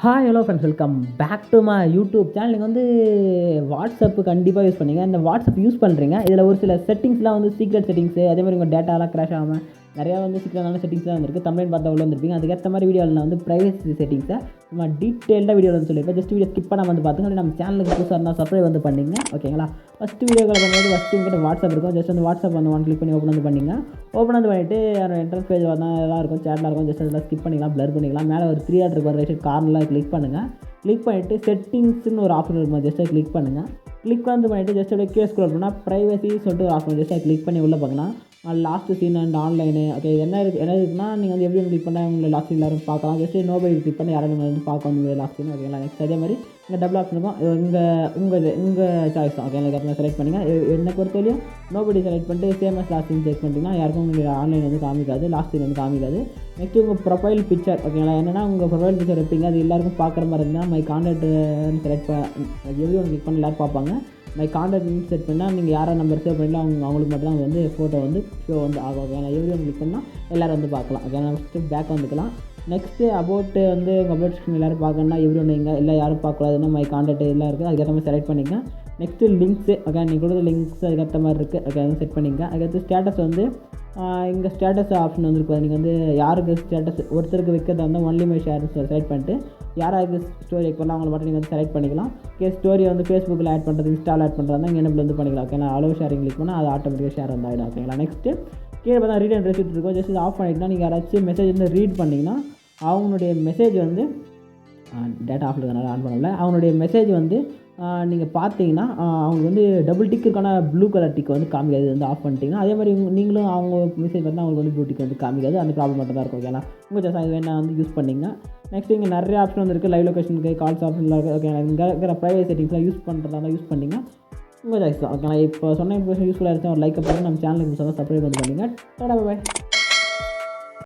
Hi hello friends, welcome back to my YouTube channel. நீங்கள் வந்து WhatsApp கண்டிப்பாக use பண்ணுங்க. இந்த வாட்ஸ்அப் யூஸ் பண்ணுறீங்க, இதில் ஒரு சில செட்டிங்ஸ்லாம் வந்து சீக்ரெட் செட்டிங்ஸு, அதே மாதிரி உங்கள் டேட்டாலாம் க்ராஷ் ஆகாமல் நிறையா வந்து சீக்கிரமான செட்டிங்ஸ்லாம் வந்துருக்கு. தமிழ் பார்த்தா உள்ள வந்துருப்பீங்க. அதுக்கேற்ற மாதிரி வீடியோவில் நான் வந்து ப்ரைவசி செட்டிங்ஸை நம்ம டீட்டெயில்டாக வீடியோவில் வந்து சொல்லியிருப்பேன். ஜஸ்ட் வீடியோ ஸ்கிப் பண்ணாமல் வந்து பார்த்துங்க. அப்படி நம்ம சேனலுக்கு புதுசாக இருந்தால் சப்ஸ்கிரைப் வந்து பண்ணிங்க, ஓகேங்களா? ஃபஸ்ட்டு வீடியோக்களை பண்ணும்போது ஃபஸ்ட்டு உங்கள்கிட்ட வாட்ஸ்அப் இருக்கும். ஜஸ்ட் அந்த வாட்ஸ்அப் வந்து கிளிக் பண்ணி ஓப்பன் வந்து பண்ணிங்க. ஓப்பன் வந்து பண்ணிவிட்டு என்ட்ரன்ஸ் பேஜ் வந்தால் எல்லாம் இருக்கும், சேட்டில் இருக்கும். ஜஸ்ட் அதெல்லாம் ஸ்கிப் பண்ணிக்கலாம், ப்ளர் பண்ணிக்கலாம். மேலே ஒரு 3 டாட் இருக்கும், ரைட் சைட் கார்னரில் கிளிக் பண்ணுங்கள். கிளிக் பண்ணிவிட்டு செட்டிங்ஸ்னு ஒரு ஆப்ஷன் இருக்கும், ஜஸ்ட்டு கிளிக் பண்ணுங்கள். கிளிக் வந்து பண்ணிவிட்டு ஜஸ்ட் அப்படியே கீழே ஸ்க்ரோல் பண்ணால் ப்ரைவசி சொல்லிட்டு ஒரு ஆப்ஷன், ஜஸ்ட் கிளிக் பண்ணி உள்ளே பார்க்கலாம். Last seen and online, okay. என்ன இருக்குன்னா நீங்கள் வந்து எப்படி கிளிக் பண்ணால் உங்களை லாஸ்ட் சீன் எல்லாரும் பார்க்கலாம். ஜஸ்ட் நோபடி கிளிக் பண்ணி யாரும் நீங்கள் வந்து பார்க்க வந்து லாஸ்ட் சீன், ஓகேங்களா? நெக்ஸ்ட் அதே மாதிரி இங்கே டபுள் ஆப்ஷன் இருக்கும். உங்கள் சாய்ஸ் தான், ஓகே. எனக்கு செலக்ட் பண்ணிங்க. என்னை பொறுத்தவரையும் நோபடி செலக்ட் பண்ணிட்டு சேமஸ் லாஸ்ட் சீன் செக் பண்ணிட்டீங்கன்னா யாருக்கும் உங்களுக்கு ஆன்லைன் வந்து காமிக்காது, லாஸ்ட் சீன் வந்து காமிக்காது. நெக்ஸ்ட்டு உங்கள் ப்ரொஃபைல் பிக்சர், ஓகேங்களா? என்னென்னா உங்கள் ப்ரொஃபைல் பிக்சர் வைப்பீங்க, அது எல்லாருக்கும் பார்க்குற மாதிரி இருந்தால் மை கான்டாக்ட்னு செலக்ட் எப்படி ஒன்று கிளிக் பண்ணி எல்லோரும் பார்ப்பாங்க. மை கான்டாக்ட்னு செட் பண்ணால் நீங்கள் யாரை நம்பர் சேவ் பண்ணலாம் அவங்களுக்கு மட்டும் தான் வந்து ஃபோட்டோ வந்து ஷோ வந்து ஆகும், ஓகேங்களா? எவ்ரி ஒன் கிளிக் பண்ணால் எல்லோரும் வந்து பார்க்கலாம், ஓகேங்களா? ஃபஸ்ட்டு பேக் வந்துக்கலாம். நெக்ஸ்ட்டு அபவுட்டு வந்து உங்கள் அபவுட் செக்ஷன் எல்லோரும் பார்க்கணுன்னா எவ்ரி ஒன்று இங்கே இல்லை யாரும் பார்க்கக்கூடாதுன்னா மை கான்டாக்ட் எல்லாம் இருக்குது, அதுக்கேற்ற மாதிரி செலக்ட் பண்ணிங்க. Next links, okay. நீங்கள் கொடுத்த லிங்க்ஸ் அதுக்கேற்ற மாதிரி இருக்குது, ஓகே. அதை செட் பண்ணிங்க. அதுக்கடுத்து ஸ்டேட்டஸ் வந்து இங்கே ஸ்டேட்டஸ் ஆப்ஷன் வந்துருக்கு. நீங்கள் வந்து யாருக்கு ஸ்டேட்டஸ் ஒருத்தருக்கு வைக்கிறதா இருந்தால் ஒன்லி மை ஷேர் செலக்ட் பண்ணிட்டு யாராவது ஸ்டோரி வைக் பண்ணால் அவங்கள மட்டும் நீங்கள் வந்து செலக்ட் பண்ணிக்கலாம். ஸ்டோரியை வந்து ஃபேஸ்புக்கில் ஆட் பண்ணுறது, இன்ஸ்டாவில் ஆட் பண்ணுறதா இங்கே என்ன வந்து பண்ணிக்கலாம், ஓகே. நான் அலோவ் ஷேரிங் கிளிக் பண்ணால் அது ஆட்டோமேட்டிக்காக ஷேர் வந்து ஆகிடும், ஓகேங்களா? நெக்ஸ்ட்டு கீழே பார்த்தா ரீட் அண்ட் ரெசிப்ட் இருக்கும். ஜஸ்ட் இது ஆஃப் பண்ணிட்டுனா நீங்கள் யாராச்சும் மெசேஜ் வந்து ரீட் பண்ணிங்கன்னா அவங்களுடைய மெசேஜ் வந்து டேட்டா ஆஃப் இருக்கிறதுனால ஆன் பண்ணல. அவங்களுடைய மெசேஜ் வந்து நீங்கள் பார்த்தீங்கன்னா அவங்களுக்கு வந்து டபுள் டிக் இருக்கான ப்ளூ கலர் டிக் வந்து காமிக்காது, வந்து ஆஃப் பண்ணிட்டீங்கன்னா. அதே மாதிரி நீங்களும் அவங்க மெசேஜ் பார்த்தா அவங்களுக்கு வந்து ப்ளூ டிக் வந்து காமிக்காது, அந்த ப்ராப்ளம் மட்டும் தான் இருக்கும், ஓகேங்களா? உங்கள் சாய்ஸ் வேணால் வந்து யூஸ் பண்ணிங்க. நெக்ஸ்ட் இங்கே நிறைய ஆப்ஷன் வந்துருக்கு. லைவ் லொகேஷனுக்கு, கால்ஸ் ஆப்ஷனில் இருக்குது, ஓகே. இங்கே இருக்கிற ப்ரைவேட் செட்டிங்ஸ்லாம் யூஸ் பண்ணுறதா யூஸ் பண்ணிங்க, உங்கள் சாய்ஸ் தான், ஓகேங்களா? இப்போ சொன்ன இன்ஃபர்மேஷன் யூஸ்ஃபுல்லாக இருந்துச்சு ஒரு லைக் பண்ணி நம்ம சேனலுக்கு சப்ஸ்கிரைப் வந்து பண்ணிங்க. டாடா, பை.